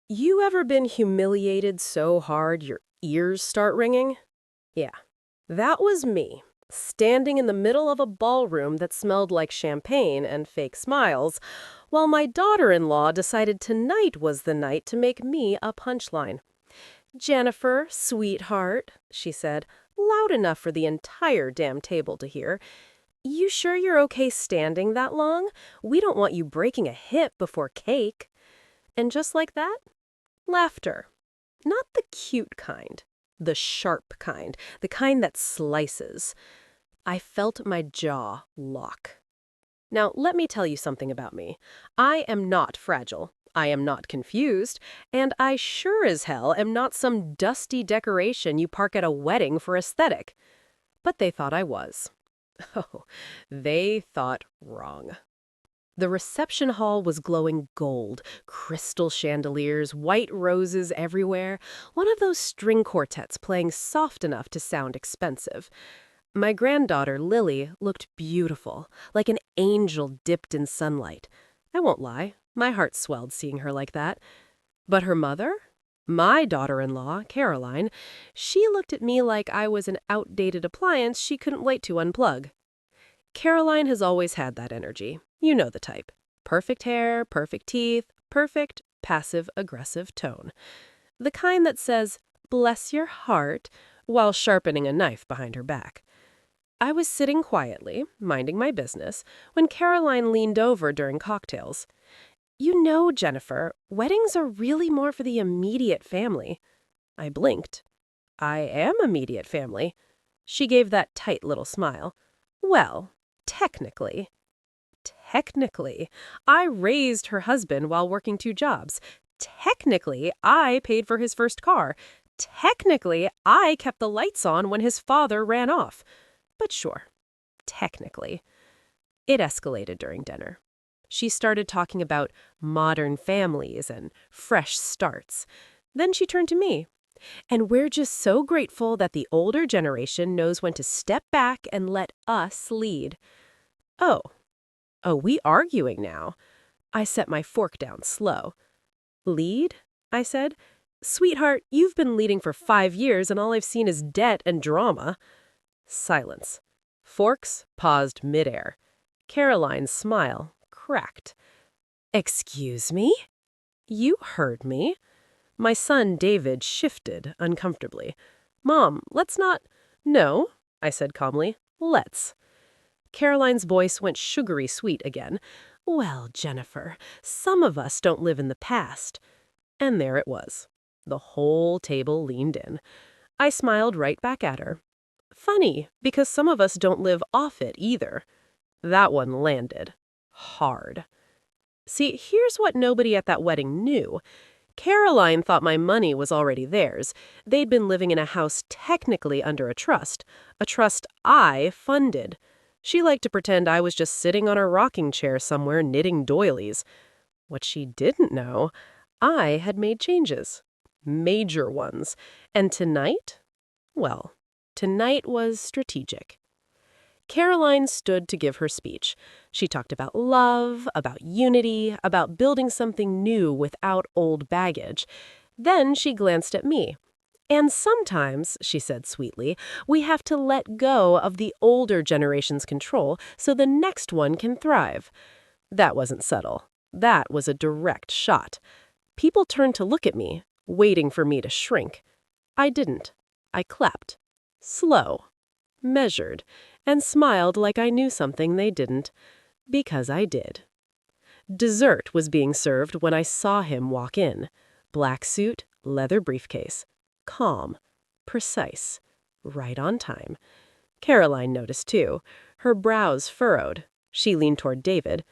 You ever been humiliated so hard your ears start ringing? Yeah, that was me, standing in the middle of a ballroom that smelled like champagne and fake smiles, while my daughter-in-law decided tonight was the night to make me a punchline. "Jennifer, sweetheart," she said, loud enough for the entire damn table to hear, "you sure you're okay standing that long? We don't want you breaking a hip before cake." And just like that, laughter. Not the cute kind, the sharp kind, the kind that slices. I felt my jaw lock. Now, let me tell you something about me. I am not fragile. I am not confused. And I sure as hell am not some dusty decoration you park at a wedding for aesthetic. But they thought I was. Oh, they thought wrong. The reception hall was glowing gold, crystal chandeliers, white roses everywhere, one of those string quartets playing soft enough to sound expensive. My granddaughter, Lily, looked beautiful, like an angel dipped in sunlight. I won't lie, my heart swelled seeing her like that. But her mother? My daughter-in-law, Caroline, she looked at me like I was an outdated appliance she couldn't wait to unplug. Caroline has always had that energy. You know the type. Perfect hair, perfect teeth, perfect passive-aggressive tone. The kind that says, "Bless your heart," while sharpening a knife behind her back. I was sitting quietly, minding my business, when Caroline leaned over during cocktails. "You know, Jennifer, weddings are really more for the immediate family." I blinked. "I am immediate family." She gave that tight little smile. "Well, technically." Technically, I raised her husband while working 2 jobs. Technically, I paid for his first car. Technically, I kept the lights on when his father ran off. But sure, technically. It escalated during dinner. She started talking about modern families and fresh starts. Then she turned to me. "And we're just so grateful that the older generation knows when to step back and let us lead." Oh. Oh, we arguing now? I set my fork down slow. "Lead?" I said. "Sweetheart, you've been leading for 5 years and all I've seen is debt and drama." Silence. Forks paused midair. Caroline's smile cracked. "Excuse me?" "You heard me." My son David shifted uncomfortably. "Mom, let's not—" "No," I said calmly. "Let's." Caroline's voice went sugary sweet again. "Well, Jennifer, some of us don't live in the past." And there it was. The whole table leaned in. I smiled right back at her. Funny, because some of us don't live off it either. That one landed. Hard. See, here's what nobody at that wedding knew. Caroline thought my money was already theirs. They'd been living in a house technically under a trust I funded. She liked to pretend I was just sitting on a rocking chair somewhere knitting doilies. What she didn't know, I had made changes. Major ones. And tonight? Well, tonight was strategic. Caroline stood to give her speech. She talked about love, about unity, about building something new without old baggage. Then she glanced at me. "And sometimes," she said sweetly, "we have to let go of the older generation's control so the next one can thrive." That wasn't subtle. That was a direct shot. People turned to look at me, waiting for me to shrink. I didn't. I clapped. Slow. Measured. And smiled like I knew something they didn't. Because I did. Dessert was being served when I saw him walk in. Black suit, leather briefcase. Calm, precise, right on time. Caroline noticed too. Her brows furrowed. She leaned toward David.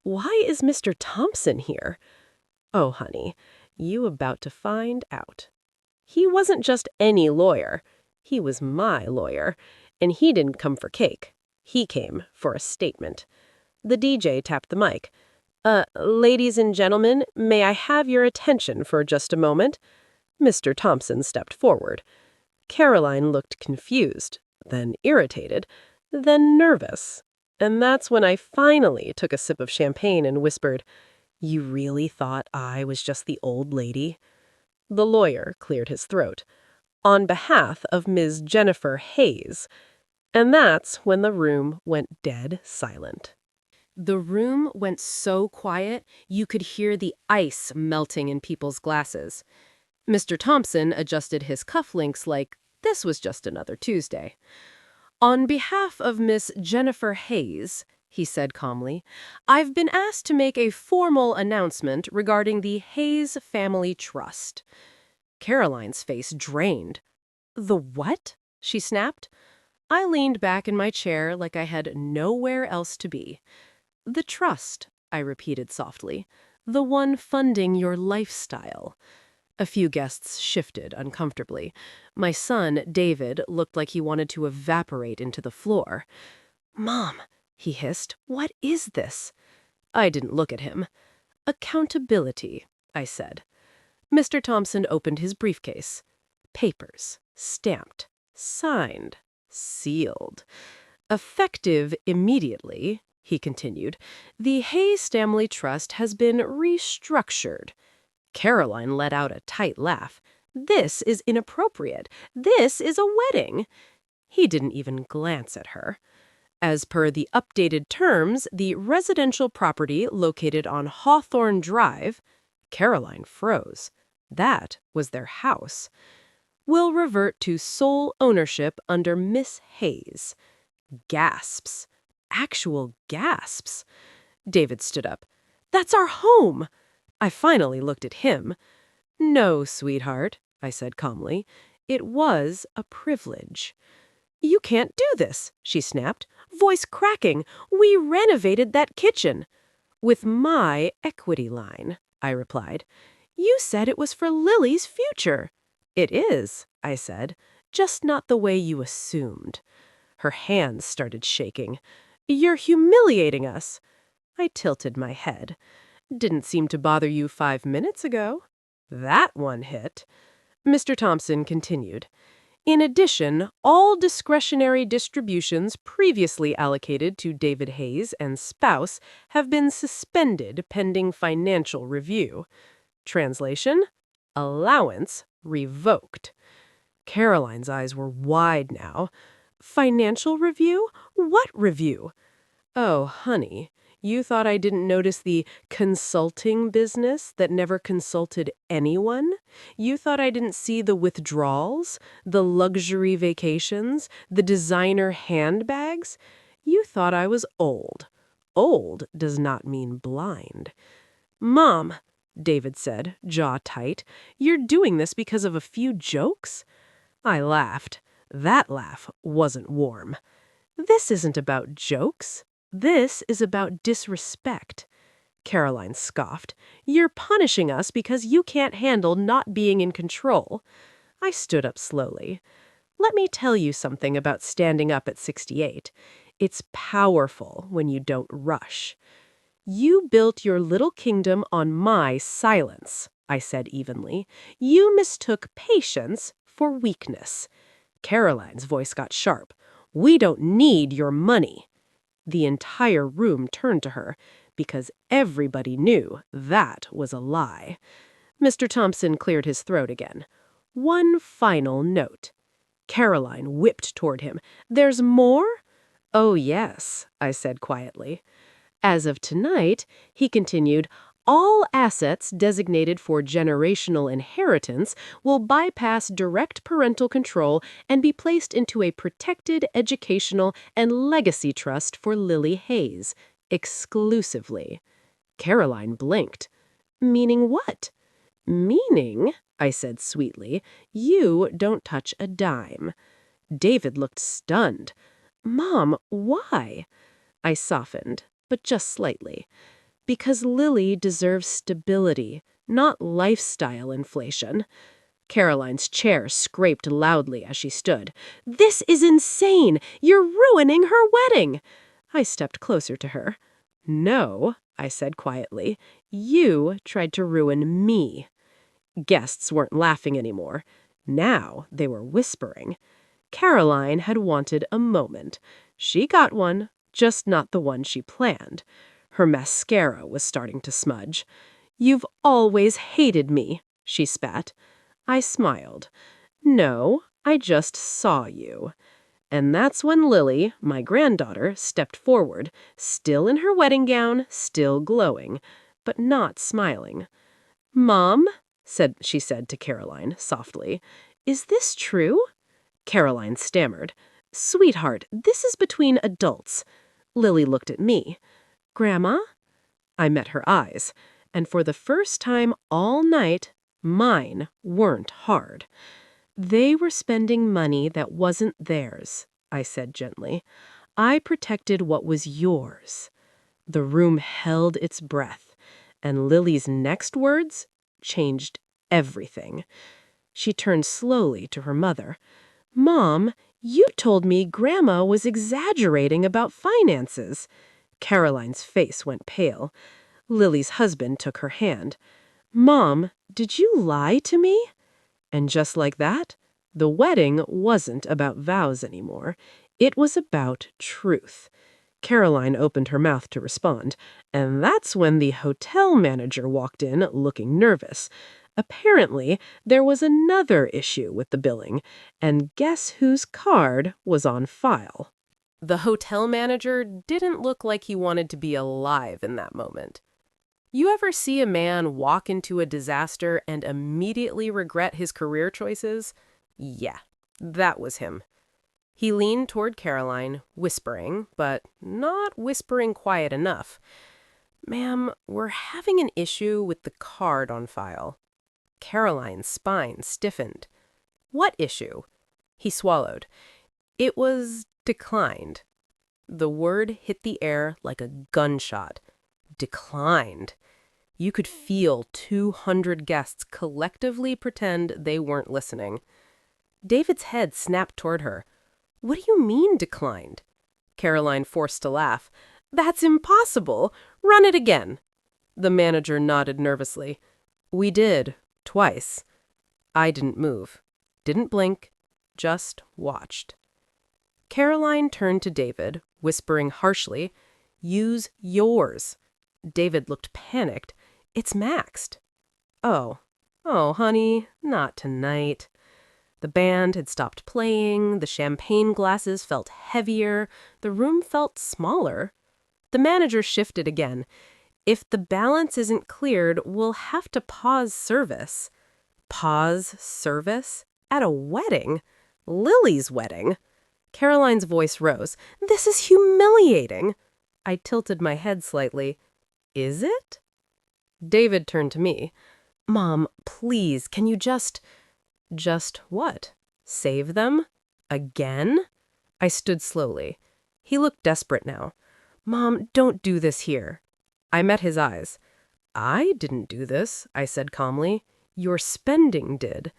"Why is Mr. Thompson here?" "Oh, honey, you about to find out." He wasn't just any lawyer. He was my lawyer. And he didn't come for cake. He came for a statement. The DJ tapped the mic. Ladies and gentlemen, may I have your attention for just a moment?" Mr. Thompson stepped forward. Caroline looked confused, then irritated, then nervous. And that's when I finally took a sip of champagne and whispered, You really thought I was just the old lady? The lawyer cleared his throat. On behalf of Ms. Jennifer Hayes. And that's when the room went dead silent. The room went so quiet you could hear the ice melting in people's glasses. Mr. Thompson adjusted his cufflinks like this was just another Tuesday. On behalf of Miss Jennifer Hayes, he said calmly, I've been asked to make a formal announcement regarding the Hayes Family Trust. Caroline's face drained. The what? She snapped. I leaned back in my chair like I had nowhere else to be. The trust, I repeated softly. The one funding your lifestyle. A few guests shifted uncomfortably. My son, David, looked like he wanted to evaporate into the floor. Mom, he hissed, what is this? I didn't look at him. Accountability, I said. Mr. Thompson opened his briefcase. Papers, stamped, signed, sealed. Effective immediately, he continued, the Hayes Family Trust has been restructured. Caroline let out a tight laugh. This is inappropriate. This is a wedding. He didn't even glance at her. As per the updated terms, the residential property located on Hawthorne Drive, Caroline froze. That was their house. Will revert to sole ownership under Miss Hayes. Gasps. Actual gasps. David stood up. That's our home! I finally looked at him. No, sweetheart, I said calmly. It was a privilege. You can't do this, she snapped, voice cracking. We renovated that kitchen. With my equity line, I replied. You said it was for Lily's future. It is, I said, just not the way you assumed. Her hands started shaking. You're humiliating us. I tilted my head. Didn't seem to bother you 5 minutes ago. That one hit. Mr. Thompson continued. In addition, all discretionary distributions previously allocated to David Hayes and spouse have been suspended pending financial review. Translation: allowance revoked. Caroline's eyes were wide now. Financial review? What review? Oh, honey, you thought I didn't notice the consulting business that never consulted anyone? You thought I didn't see the withdrawals, the luxury vacations, the designer handbags? You thought I was old. Old does not mean blind. Mom, David said, jaw tight, you're doing this because of a few jokes? I laughed. That laugh wasn't warm. This isn't about jokes. This is about disrespect. Caroline scoffed. You're punishing us because you can't handle not being in control. I stood up slowly. Let me tell you something about standing up at 68. It's powerful when you don't rush. You built your little kingdom on my silence, I said evenly. You mistook patience for weakness. Caroline's voice got sharp. We don't need your money. The entire room turned to her, because everybody knew that was a lie. Mr. Thompson cleared his throat again. One final note. Caroline whipped toward him. There's more? Oh, yes, I said quietly. As of tonight, he continued, all assets designated for generational inheritance will bypass direct parental control and be placed into a protected educational and legacy trust for Lily Hayes, exclusively. Caroline blinked. Meaning what? Meaning, I said sweetly, you don't touch a dime. David looked stunned. Mom, why? I softened, but just slightly. Because Lily deserves stability, not lifestyle inflation. Caroline's chair scraped loudly as she stood. This is insane! You're ruining her wedding! I stepped closer to her. No, I said quietly. You tried to ruin me. Guests weren't laughing anymore. Now they were whispering. Caroline had wanted a moment. She got one, just not the one she planned. Her mascara was starting to smudge. "You've always hated me," she spat. I smiled. "No, I just saw you." And that's when Lily, my granddaughter, stepped forward, still in her wedding gown, still glowing, but not smiling. "Mom," she said to Caroline, softly, "is this true?" Caroline stammered. "Sweetheart, this is between adults." Lily looked at me. "Grandma?" I met her eyes, and for the first time all night, mine weren't hard. "They were spending money that wasn't theirs," I said gently. "I protected what was yours." The room held its breath, and Lily's next words changed everything. She turned slowly to her mother. "Mom, you told me Grandma was exaggerating about finances." Caroline's face went pale. Lily's husband took her hand. "Mom, did you lie to me?" And just like that, the wedding wasn't about vows anymore. It was about truth. Caroline opened her mouth to respond, and that's when the hotel manager walked in, looking nervous. Apparently, there was another issue with the billing, and guess whose card was on file? The hotel manager didn't look like he wanted to be alive in that moment. You ever see a man walk into a disaster and immediately regret his career choices? Yeah, that was him. He leaned toward Caroline, whispering, but not whispering quiet enough. "Ma'am, we're having an issue with the card on file." Caroline's spine stiffened. "What issue?" He swallowed. "It was declined." The word hit the air like a gunshot. Declined. You could feel 200 guests collectively pretend they weren't listening. David's head snapped toward her. "What do you mean declined?" Caroline forced to laugh. "That's impossible. Run it again." The manager nodded nervously. "We did. Twice." I didn't move. Didn't blink. Just watched. Caroline turned to David, whispering harshly, "Use yours." David looked panicked. "It's maxed." Oh, honey, not tonight." The band had stopped playing, the champagne glasses felt heavier, the room felt smaller. The manager shifted again. "If the balance isn't cleared, we'll have to pause service." Pause service? At a wedding? Lily's wedding? Caroline's voice rose. "This is humiliating." I tilted my head slightly. "Is it?" David turned to me. "Mom, please, can you just..." "Just what? Save them? Again?" I stood slowly. He looked desperate now. "Mom, don't do this here." I met his eyes. "I didn't do this," I said calmly. "Your spending did."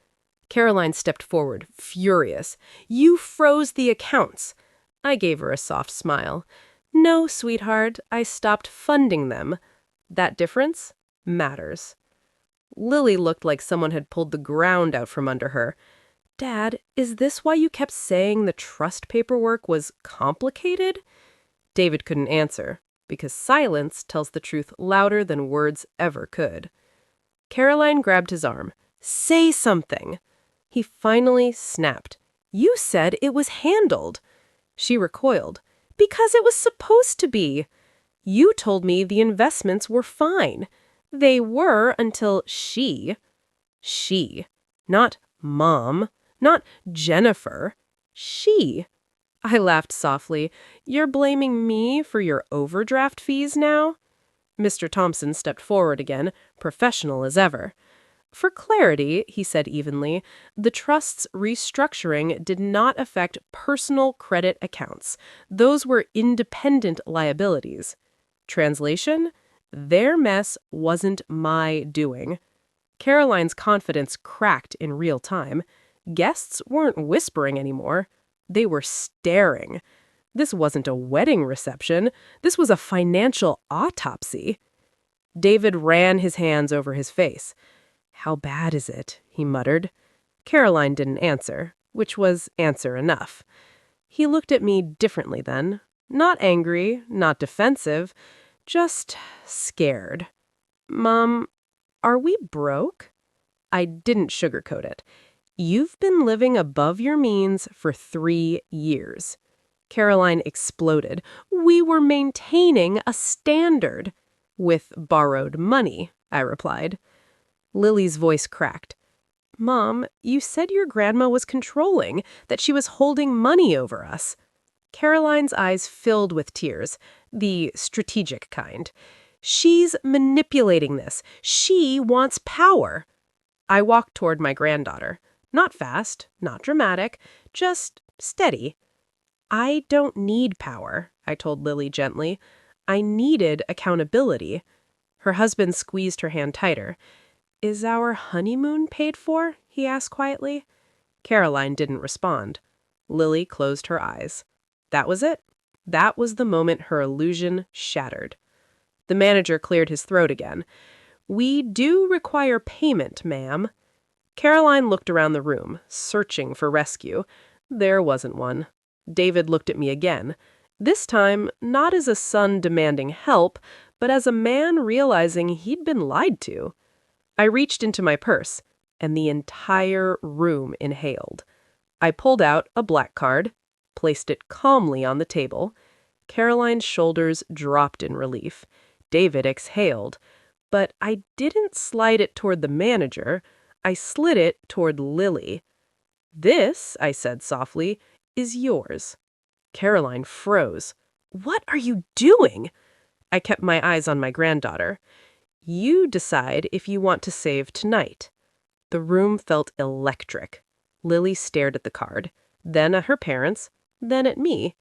Caroline stepped forward, furious. "You froze the accounts." I gave her a soft smile. "No, sweetheart, I stopped funding them. That difference matters." Lily looked like someone had pulled the ground out from under her. "Dad, is this why you kept saying the trust paperwork was complicated?" David couldn't answer, because silence tells the truth louder than words ever could. Caroline grabbed his arm. "Say something." He finally snapped. "You said it was handled." She recoiled. "Because it was supposed to be." "You told me the investments were fine." "They were until she, not Mom, not Jennifer, she." I laughed softly. "You're blaming me for your overdraft fees now?" Mr. Thompson stepped forward again, professional as ever. "For clarity," he said evenly, "the trust's restructuring did not affect personal credit accounts. Those were independent liabilities. Translation? Their mess wasn't my doing." Caroline's confidence cracked in real time. Guests weren't whispering anymore. They were staring. This wasn't a wedding reception. This was a financial autopsy. David ran his hands over his face. "How bad is it?" he muttered. Caroline didn't answer, which was answer enough. He looked at me differently then. Not angry, not defensive, Just scared. Mom, are we broke? I didn't sugarcoat it. You've been living above your means for 3 years. Caroline exploded. We were maintaining a standard. With borrowed money, I replied. Lily's voice cracked. Mom, you said your grandma was controlling, that she was holding money over us. Caroline's eyes filled with tears, the strategic kind. She's manipulating this. She wants power. I walked toward my granddaughter. Not fast, not dramatic, just steady. I don't need power, I told Lily gently. I needed accountability. Her husband squeezed her hand tighter. Is our honeymoon paid for? He asked quietly. Caroline didn't respond. Lily closed her eyes. That was it. That was the moment her illusion shattered. The manager cleared his throat again. We do require payment, ma'am. Caroline looked around the room, searching for rescue. There wasn't one. David looked at me again. This time, not as a son demanding help, but as a man realizing he'd been lied to. I reached into my purse, and the entire room inhaled. I pulled out a black card, placed it calmly on the table. Caroline's shoulders dropped in relief. David exhaled. But I didn't slide it toward the manager. I slid it toward Lily. This, I said softly, is yours. Caroline froze. What are you doing? I kept my eyes on my granddaughter. You decide if you want to save tonight. The room felt electric. Lily stared at the card, then at her parents, then at me.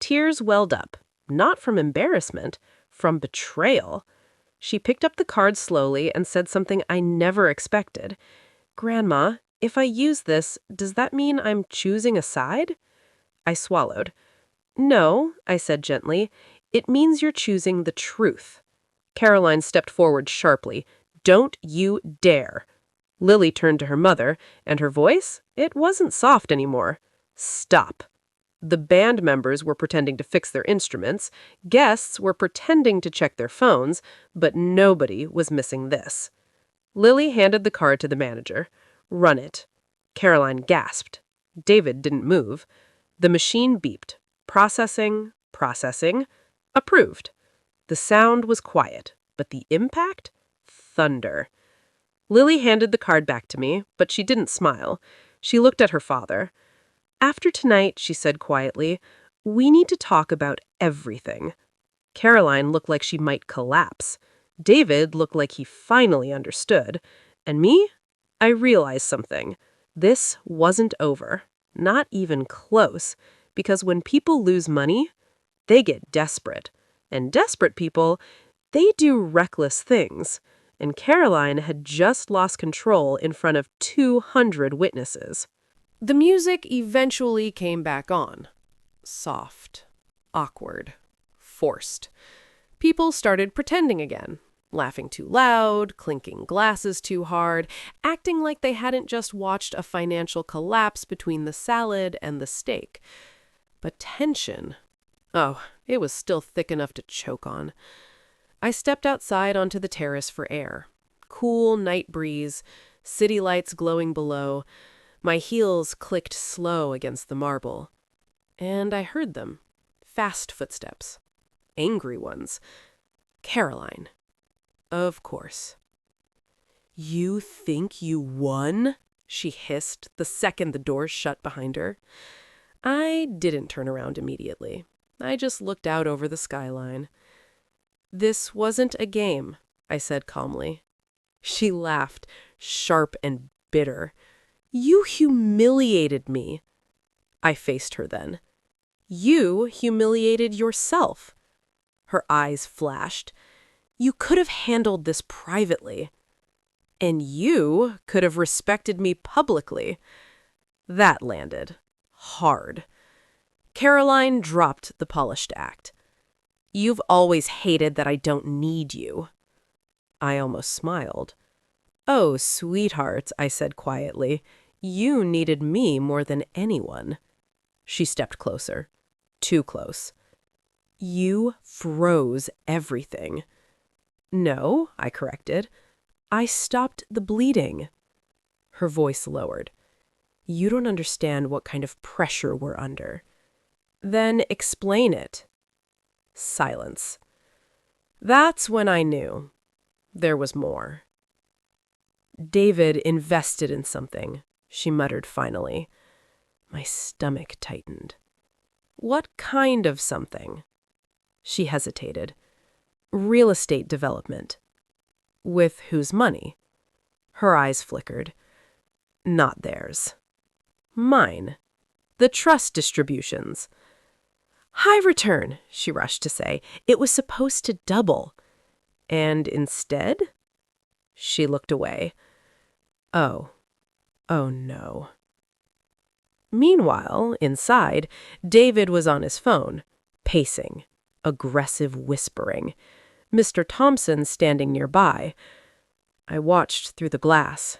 Tears welled up, not from embarrassment, from betrayal. She picked up the card slowly and said something I never expected. Grandma, if I use this, does that mean I'm choosing a side? I swallowed. No, I said gently. It means you're choosing the truth. Caroline stepped forward sharply. Don't you dare. Lily turned to her mother, and her voice, it wasn't soft anymore. Stop. The band members were pretending to fix their instruments, guests were pretending to check their phones, but nobody was missing this. Lily handed the card to the manager. Run it. Caroline gasped. David didn't move. The machine beeped. Processing, processing. Approved. The sound was quiet, but the impact? Thunder. Lily handed the card back to me, but she didn't smile. She looked at her father. After tonight, she said quietly, we need to talk about everything. Caroline looked like she might collapse. David looked like he finally understood. And me? I realized something. This wasn't over. Not even close. Because when people lose money, they get desperate. And desperate people, they do reckless things. And Caroline had just lost control in front of 200 witnesses. The music eventually came back on. Soft, awkward, forced. People started pretending again, laughing too loud, clinking glasses too hard, acting like they hadn't just watched a financial collapse between the salad and the steak. But tension, oh, it was still thick enough to choke on. I stepped outside onto the terrace for air. Cool night breeze, city lights glowing below. My heels clicked slow against the marble. And I heard them. Fast footsteps. Angry ones. Caroline. Of course. You think you won? She hissed the second the door shut behind her. I didn't turn around immediately. I just looked out over the skyline. This wasn't a game, I said calmly. She laughed, sharp and bitter. You humiliated me. I faced her then. You humiliated yourself. Her eyes flashed. You could have handled this privately. And you could have respected me publicly. That landed. Hard. Caroline dropped the polished act. You've always hated that I don't need you. I almost smiled. Oh, sweetheart, I said quietly. You needed me more than anyone. She stepped closer. Too close. You froze everything. No, I corrected. I stopped the bleeding. Her voice lowered. You don't understand what kind of pressure we're under. Then explain it. Silence. That's when I knew there was more. David invested in something, she muttered finally. My stomach tightened. What kind of something? She hesitated. Real estate development. With whose money? Her eyes flickered. Not theirs. Mine. The trust distributions. High return, she rushed to say. It was supposed to double. And instead? She looked away. Oh no. Meanwhile, inside, David was on his phone, pacing, aggressive whispering. Mr. Thompson standing nearby. I watched through the glass.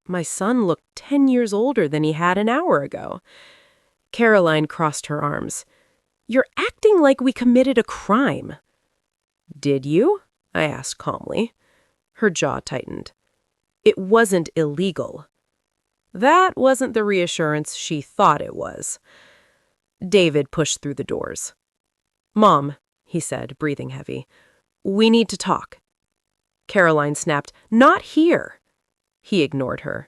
My son looked 10 years older than he had an hour ago. Caroline crossed her arms. You're acting like we committed a crime. Did you? I asked calmly. Her jaw tightened. It wasn't illegal. That wasn't the reassurance she thought it was. David pushed through the doors. Mom, he said, breathing heavy, we need to talk. Caroline snapped, Not here. He ignored her.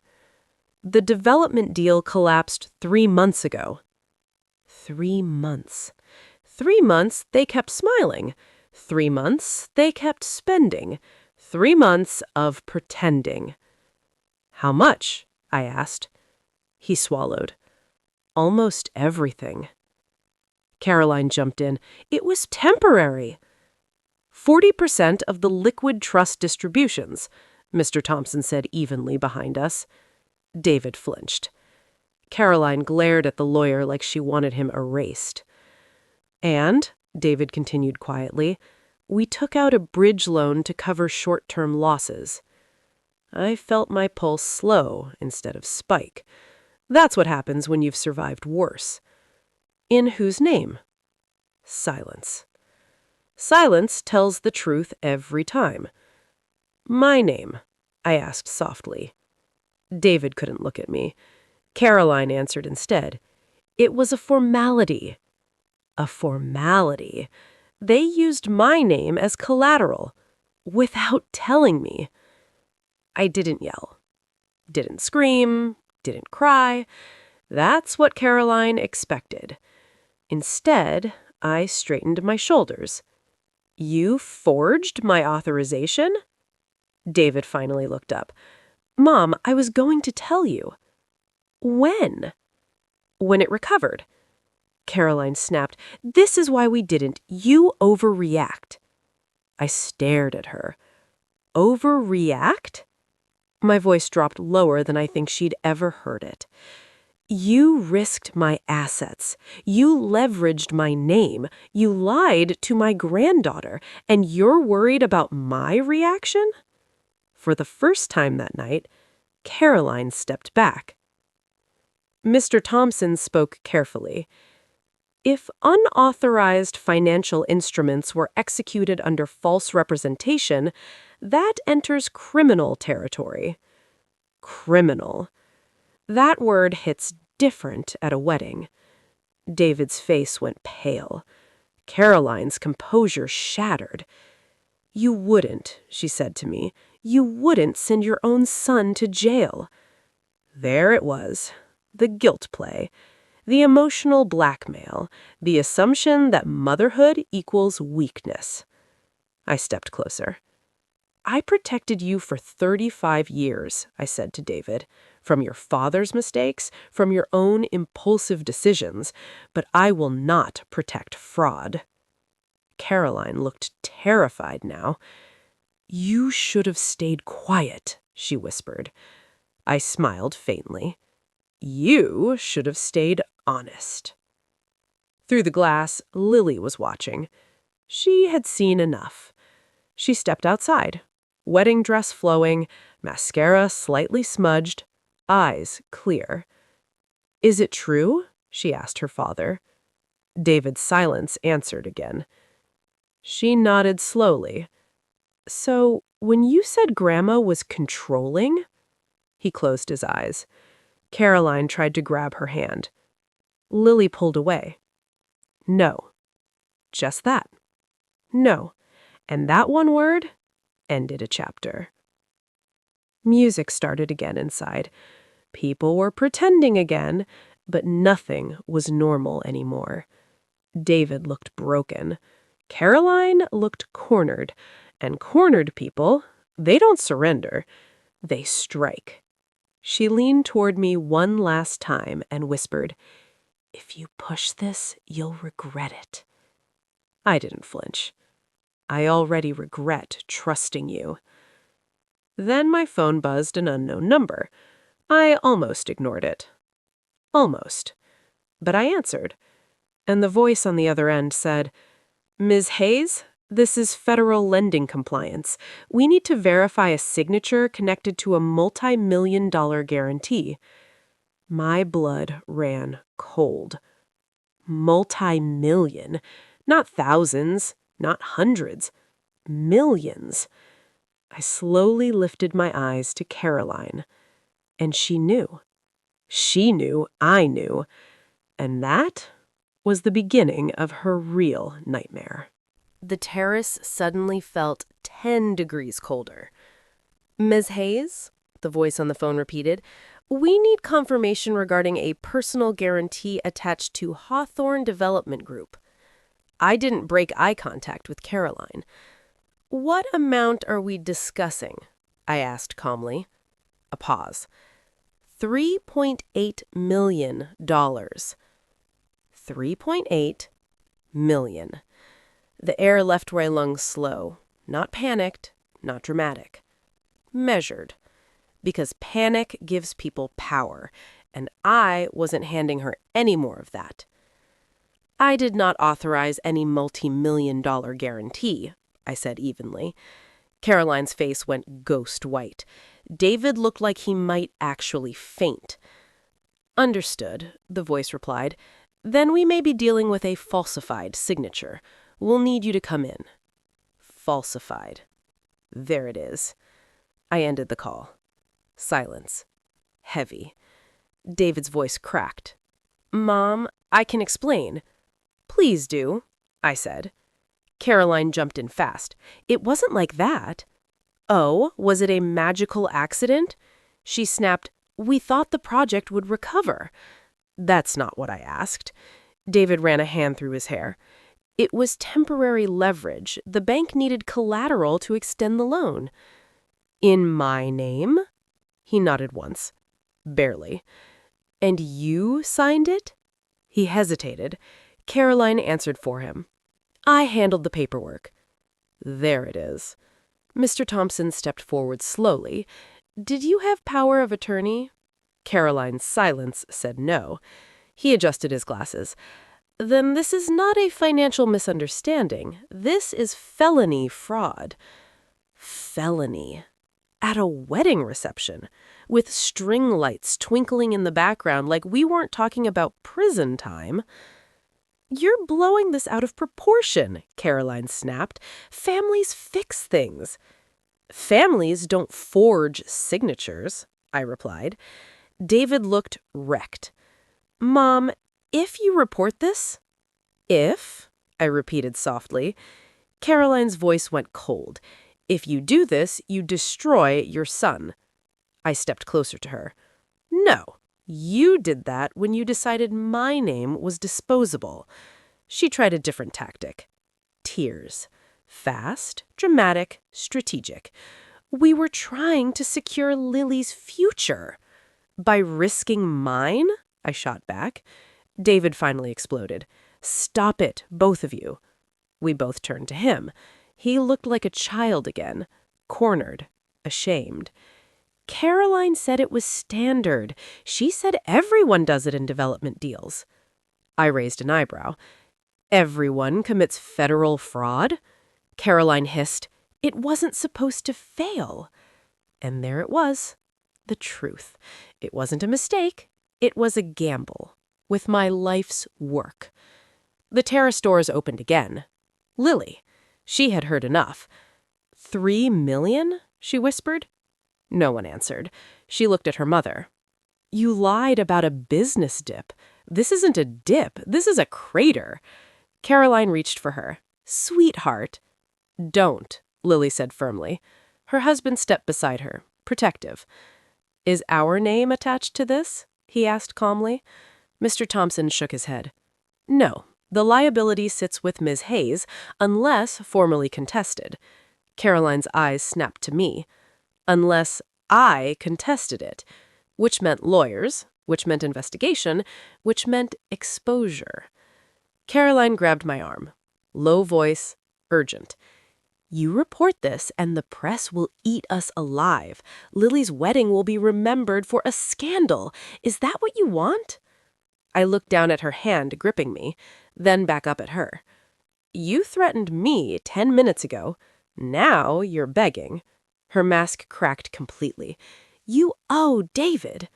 The development deal collapsed 3 months ago. 3 months. 3 months they kept smiling. 3 months they kept spending. 3 months of pretending. How much? I asked. He swallowed. Almost everything. Caroline jumped in. It was temporary. 40% of the liquid trust distributions, Mr. Thompson said evenly behind us. David flinched. Caroline glared at the lawyer like she wanted him erased. And, David continued quietly, we took out a bridge loan to cover short-term losses. I felt my pulse slow instead of spike. That's what happens when you've survived worse. In whose name? Silence. Silence tells the truth every time. My name, I asked softly. David couldn't look at me. Caroline answered instead. It was a formality. A formality. They used my name as collateral, without telling me. I didn't yell. Didn't scream. Didn't cry. That's what Caroline expected. Instead, I straightened my shoulders. You forged my authorization? David finally looked up. Mom, I was going to tell you. When? When it recovered. Caroline snapped. This is why we didn't. You overreact. I stared at her. Overreact? My voice dropped lower than I think she'd ever heard it. You risked my assets. You leveraged my name. You lied to my granddaughter. And you're worried about my reaction? For the first time that night, Caroline stepped back. Mr. Thompson spoke carefully. If unauthorized financial instruments were executed under false representation, that enters criminal territory. Criminal. That word hits different at a wedding. David's face went pale. Caroline's composure shattered. You wouldn't, she said to me, you wouldn't send your own son to jail. There it was, the guilt play. The emotional blackmail, the assumption that motherhood equals weakness. I stepped closer. I protected you for 35 years, I said to David, from your father's mistakes, from your own impulsive decisions, but I will not protect fraud. Caroline looked terrified now. You should have stayed quiet, she whispered. I smiled faintly. You should have stayed honest. Through the glass, Lily was watching. She had seen enough. She stepped outside, wedding dress flowing, mascara slightly smudged, eyes clear. Is it true? She asked her father. David's silence answered again. She nodded slowly. So, when you said Grandma was controlling? He closed his eyes. Caroline tried to grab her hand. Lily pulled away. No. Just that. No. And that one word ended a chapter. Music started again inside. People were pretending again, but nothing was normal anymore. David looked broken. Caroline looked cornered. And cornered people, they don't surrender. They strike. She leaned toward me one last time and whispered, "If you push this, you'll regret it." I didn't flinch. I already regret trusting you. Then my phone buzzed an unknown number. I almost ignored it. Almost. But I answered, and the voice on the other end said, "Ms. Hayes, this is federal lending compliance. We need to verify a signature connected to a multi-million-dollar guarantee." My blood ran cold. Multi-million. Not thousands, not hundreds. Millions. I slowly lifted my eyes to Caroline. And she knew. She knew I knew. And that was the beginning of her real nightmare. The terrace suddenly felt 10 degrees colder. "Ms. Hayes," the voice on the phone repeated, "we need confirmation regarding a personal guarantee attached to Hawthorne Development Group." I didn't break eye contact with Caroline. "What amount are we discussing?" I asked calmly. A pause. $3.8 million. $3.8 million. The air left my lungs slow. Not panicked, not dramatic. Measured. Because panic gives people power, and I wasn't handing her any more of that. "I did not authorize any multi-million-dollar guarantee," I said evenly. Caroline's face went ghost white. David looked like he might actually faint. "Understood," the voice replied. "Then we may be dealing with a falsified signature. We'll need you to come in." Falsified. There it is. I ended the call. Silence. Heavy. David's voice cracked. "Mom, I can explain." "Please do," I said. Caroline jumped in fast. "It wasn't like that." "Oh, was it a magical accident?" She snapped, "We thought the project would recover." "That's not what I asked." David ran a hand through his hair. "It was temporary leverage. The bank needed collateral to extend the loan." "In my name?" He nodded once. "Barely." "And you signed it?" He hesitated. Caroline answered for him. "I handled the paperwork." There it is. Mr. Thompson stepped forward slowly. "Did you have power of attorney?" Caroline's silence said no. He adjusted his glasses. "Then this is not a financial misunderstanding. This is felony fraud." Felony. At a wedding reception, with string lights twinkling in the background like we weren't talking about prison time. "You're blowing this out of proportion," Caroline snapped. "Families fix things." "Families don't forge signatures," I replied. David looked wrecked. "Mom, if you report this?" "If?" I repeated softly. Caroline's voice went cold. "If you do this, you destroy your son." I stepped closer to her. "No, you did that when you decided my name was disposable." She tried a different tactic. Tears. Fast, dramatic, strategic. "We were trying to secure Lily's future." "By risking mine?" I shot back. David finally exploded. "Stop it, both of you." We both turned to him. He looked like a child again, cornered, ashamed. "Caroline said it was standard. She said everyone does it in development deals." I raised an eyebrow. "Everyone commits federal fraud?" Caroline hissed, "It wasn't supposed to fail." And there it was, the truth. It wasn't a mistake. It was a gamble with my life's work. The terrace doors opened again. Lily. She had heard enough. $3 million? She whispered. No one answered. She looked at her mother. You lied about a business dip. This isn't a dip. This is a crater. Caroline reached for her. Sweetheart. Don't, Lily said firmly. Her husband stepped beside her, protective. Is our name attached to this? He asked calmly. Mr. Thompson shook his head. No, the liability sits with Ms. Hayes, unless formally contested. Caroline's eyes snapped to me. Unless I contested it, which meant lawyers, which meant investigation, which meant exposure. Caroline grabbed my arm. Low voice, urgent. You report this and the press will eat us alive. Lily's wedding will be remembered for a scandal. Is that what you want? I looked down at her hand gripping me, then back up at her. You threatened me 10 minutes ago. Now you're begging. Her mask cracked completely. You owe David.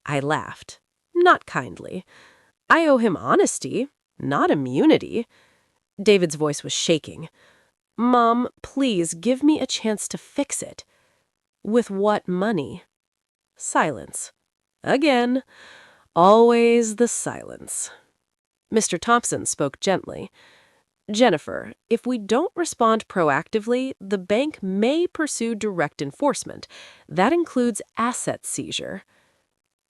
I laughed. Not kindly. I owe him honesty, not immunity. David's voice was shaking. Mom, please give me a chance to fix it. With what money? Silence. Again. Always the silence. Mr. Thompson spoke gently. Jennifer, if we don't respond proactively, the bank may pursue direct enforcement. That includes asset seizure.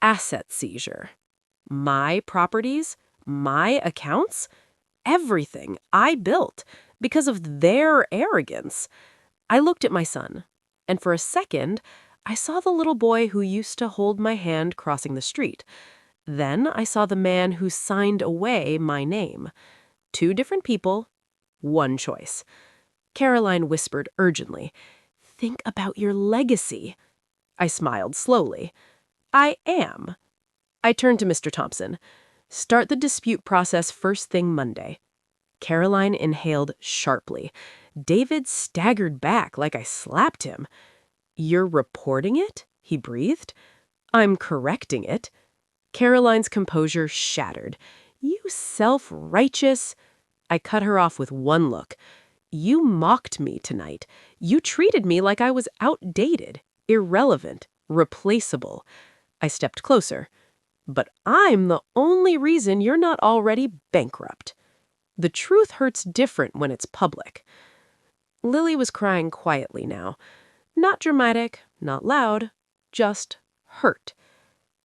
Asset seizure. My properties? My accounts? Everything I built because of their arrogance. I looked at my son, and for a second, I saw the little boy who used to hold my hand crossing the street. Then I saw the man who signed away my name. 2 different people, 1 choice. Caroline whispered urgently, Think about your legacy. I smiled slowly. I am. I turned to Mr. Thompson. Start the dispute process first thing Monday. Caroline inhaled sharply. David staggered back like I slapped him. You're reporting it? He breathed. I'm correcting it. Caroline's composure shattered. You self-righteous. I cut her off with one look. You mocked me tonight. You treated me like I was outdated, irrelevant, replaceable. I stepped closer. But I'm the only reason you're not already bankrupt. The truth hurts different when it's public. Lily was crying quietly now. Not dramatic, not loud, just hurt.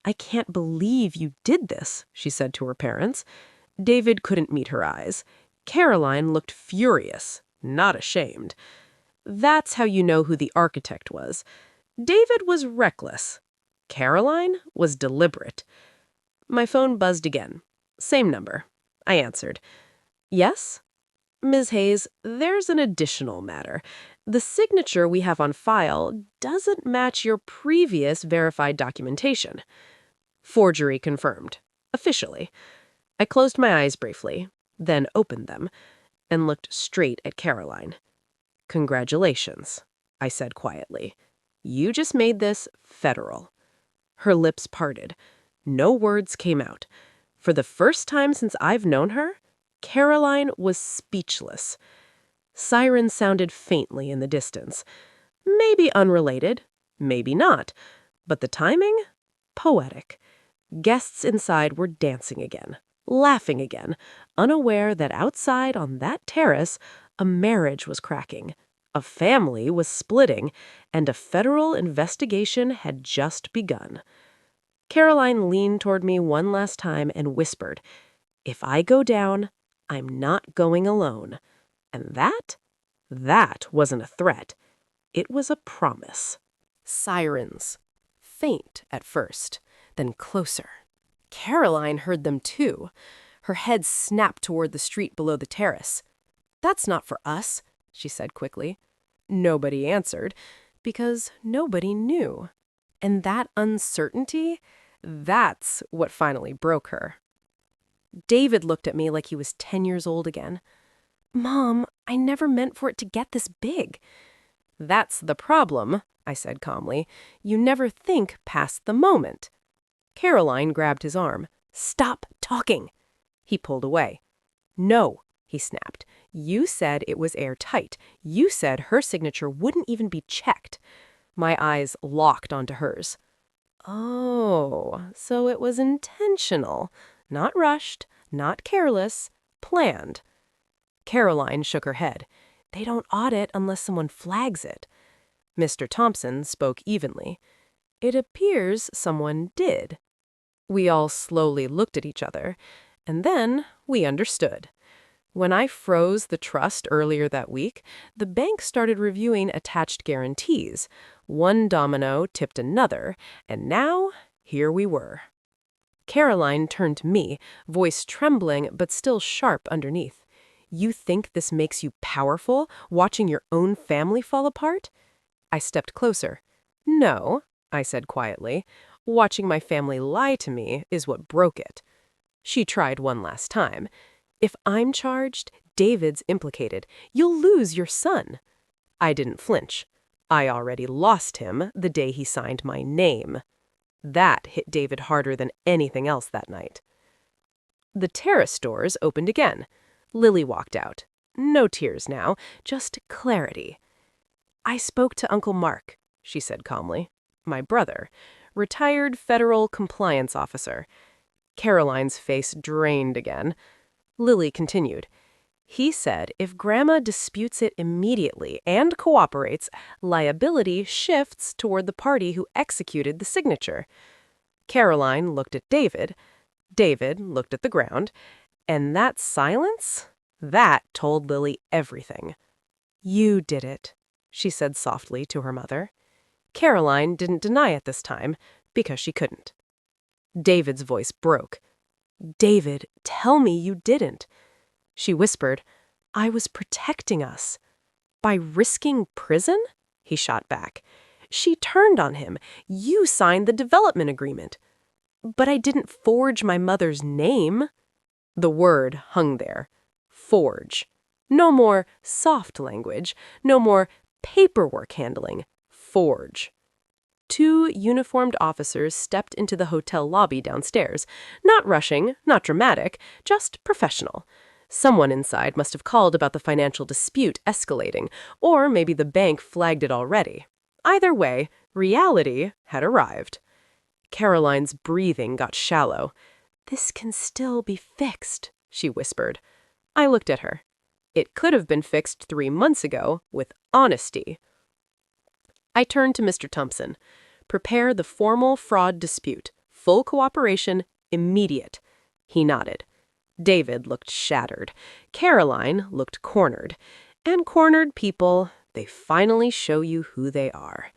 I can't believe you did this, she said to her parents. David couldn't meet her eyes. Caroline looked furious, not ashamed. That's how you know who the architect was. David was reckless. Caroline was deliberate. My phone buzzed again. Same number. I answered. Yes? Ms. Hayes, there's an additional matter. The signature we have on file doesn't match your previous verified documentation. Forgery confirmed. Officially. I closed my eyes briefly, then opened them, and looked straight at Caroline. Congratulations, I said quietly. You just made this federal. Her lips parted. No words came out. For the first time since I've known her, Caroline was speechless. Sirens sounded faintly in the distance. Maybe unrelated, maybe not. But the timing? Poetic. Guests inside were dancing again, laughing again, unaware that outside on that terrace, a marriage was cracking, a family was splitting, and a federal investigation had just begun. Caroline leaned toward me one last time and whispered, If I go down, I'm not going alone. And that wasn't a threat. It was a promise. Sirens. Faint at first, then closer. Caroline heard them too. Her head snapped toward the street below the terrace. That's not for us, she said quickly. Nobody answered, because nobody knew. And that uncertainty, that's what finally broke her. David looked at me like he was 10 years old again. Mom, I never meant for it to get this big. That's the problem, I said calmly. You never think past the moment. Caroline grabbed his arm. Stop talking. He pulled away. No, he snapped. "You said it was airtight. You said her signature wouldn't even be checked." My eyes locked onto hers. Oh, so it was intentional. Not rushed, not careless, planned. Caroline shook her head. "They don't audit unless someone flags it." Mr. Thompson spoke evenly. "It appears someone did." We all slowly looked at each other, and then we understood. When I froze the trust earlier that week, the bank started reviewing attached guarantees. One domino tipped another, and now here we were. Caroline turned to me, voice trembling but still sharp underneath. "You think this makes you powerful, watching your own family fall apart?" I stepped closer. "No," I said quietly. "Watching my family lie to me is what broke it." She tried one last time. "If I'm charged, David's implicated. You'll lose your son." I didn't flinch. I already lost him the day he signed my name. That hit David harder than anything else that night. The terrace doors opened again. Lily walked out. No tears now, just clarity. "I spoke to Uncle Mark," she said calmly. "My brother. Retired federal compliance officer." Caroline's face drained again. Lily continued. "He said if Grandma disputes it immediately and cooperates, liability shifts toward the party who executed the signature." Caroline looked at David. David looked at the ground. And that silence? That told Lily everything. "You did it," she said softly to her mother. Caroline didn't deny it this time, because she couldn't. David's voice broke. "David, tell me you didn't." She whispered, "I was protecting us." "By risking prison?" he shot back. She turned on him. "You signed the development agreement." "But I didn't forge my mother's name." The word hung there. Forge. No more soft language. No more paperwork handling. Forge. Two uniformed officers stepped into the hotel lobby downstairs. Not rushing, not dramatic, just professional. Someone inside must have called about the financial dispute escalating, or maybe the bank flagged it already. Either way, reality had arrived. Caroline's breathing got shallow. "This can still be fixed," she whispered. I looked at her. It could have been fixed 3 months ago with honesty. I turned to Mr. Thompson. "Prepare the formal fraud dispute. Full cooperation, immediate." He nodded. David looked shattered. Caroline looked cornered. And cornered people, they finally show you who they are.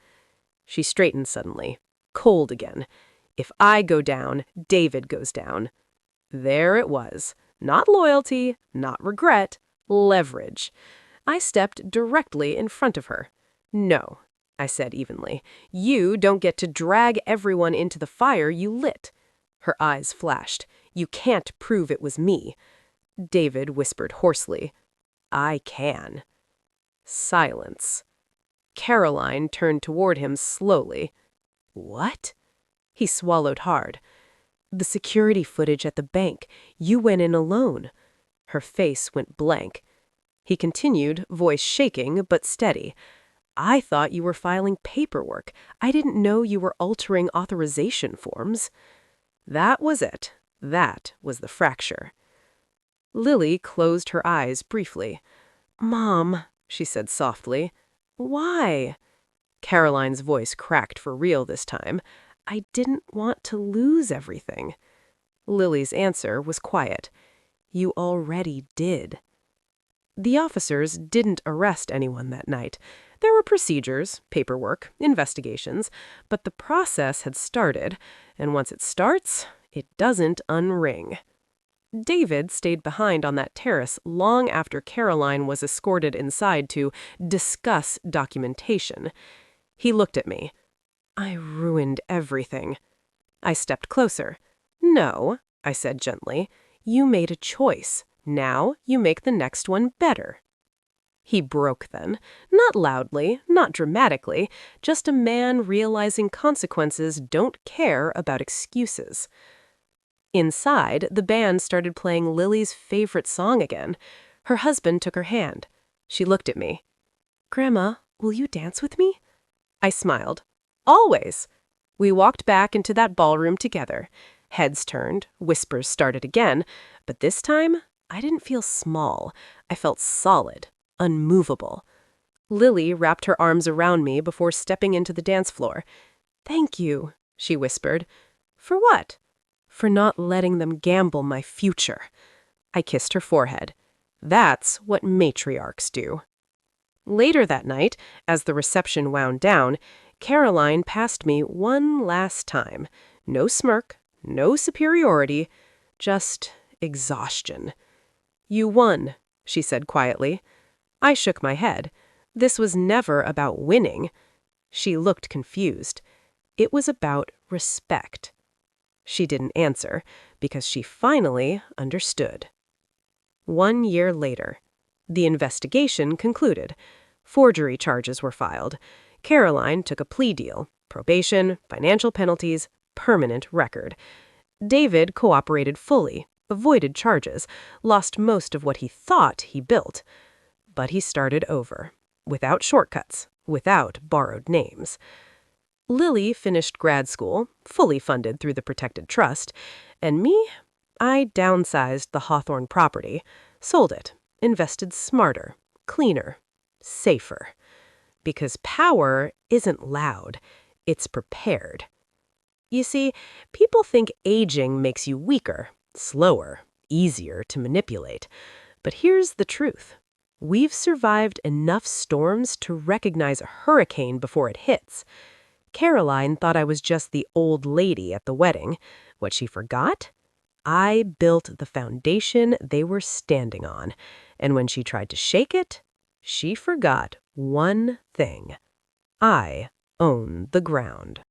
She straightened suddenly. Cold again. If I go down, David goes down. There it was. Not loyalty, not regret, leverage. I stepped directly in front of her. "No," I said evenly. "You don't get to drag everyone into the fire you lit." Her eyes flashed. "You can't prove it was me." David whispered hoarsely, "I can." Silence. Caroline turned toward him slowly. "What?" He swallowed hard. "The security footage at the bank. You went in alone." Her face went blank. He continued, voice shaking but steady. "I thought you were filing paperwork. I didn't know you were altering authorization forms." That was it. That was the fracture. Lily closed her eyes briefly. "Mom," she said softly. "Why?" Caroline's voice cracked for real this time. "I didn't want to lose everything." Lily's answer was quiet. "You already did." The officers didn't arrest anyone that night. There were procedures, paperwork, investigations, but the process had started, and once it starts, it doesn't unring. David stayed behind on that terrace long after Caroline was escorted inside to discuss documentation. He looked at me. "I ruined everything." I stepped closer. "No," I said gently. "You made a choice. Now you make the next one better." He broke then. Not loudly, not dramatically, just a man realizing consequences don't care about excuses. Inside, the band started playing Lily's favorite song again. Her husband took her hand. She looked at me. "Grandma, will you dance with me?" I smiled. "Always." We walked back into that ballroom together. Heads turned, whispers started again, but this time I didn't feel small. I felt solid, unmovable. Lily wrapped her arms around me before stepping into the dance floor. "Thank you," she whispered. "For what?" "For not letting them gamble my future." I kissed her forehead. That's what matriarchs do. Later that night, as the reception wound down, Caroline passed me one last time. No smirk, no superiority, just exhaustion. "You won," she said quietly. I shook my head. This was never about winning. She looked confused. It was about respect. She didn't answer, because she finally understood. 1 year later, the investigation concluded. Forgery charges were filed. Caroline took a plea deal, probation, financial penalties, permanent record. David cooperated fully, avoided charges, lost most of what he thought he built. But he started over, without shortcuts, without borrowed names. Lily finished grad school, fully funded through the Protected Trust, and me, I downsized the Hawthorne property, sold it, invested smarter, cleaner, safer. Because power isn't loud, it's prepared. You see, people think aging makes you weaker, slower, easier to manipulate. But here's the truth. We've survived enough storms to recognize a hurricane before it hits. Caroline thought I was just the old lady at the wedding. What she forgot? I built the foundation they were standing on. And when she tried to shake it, she forgot one thing. I own the ground.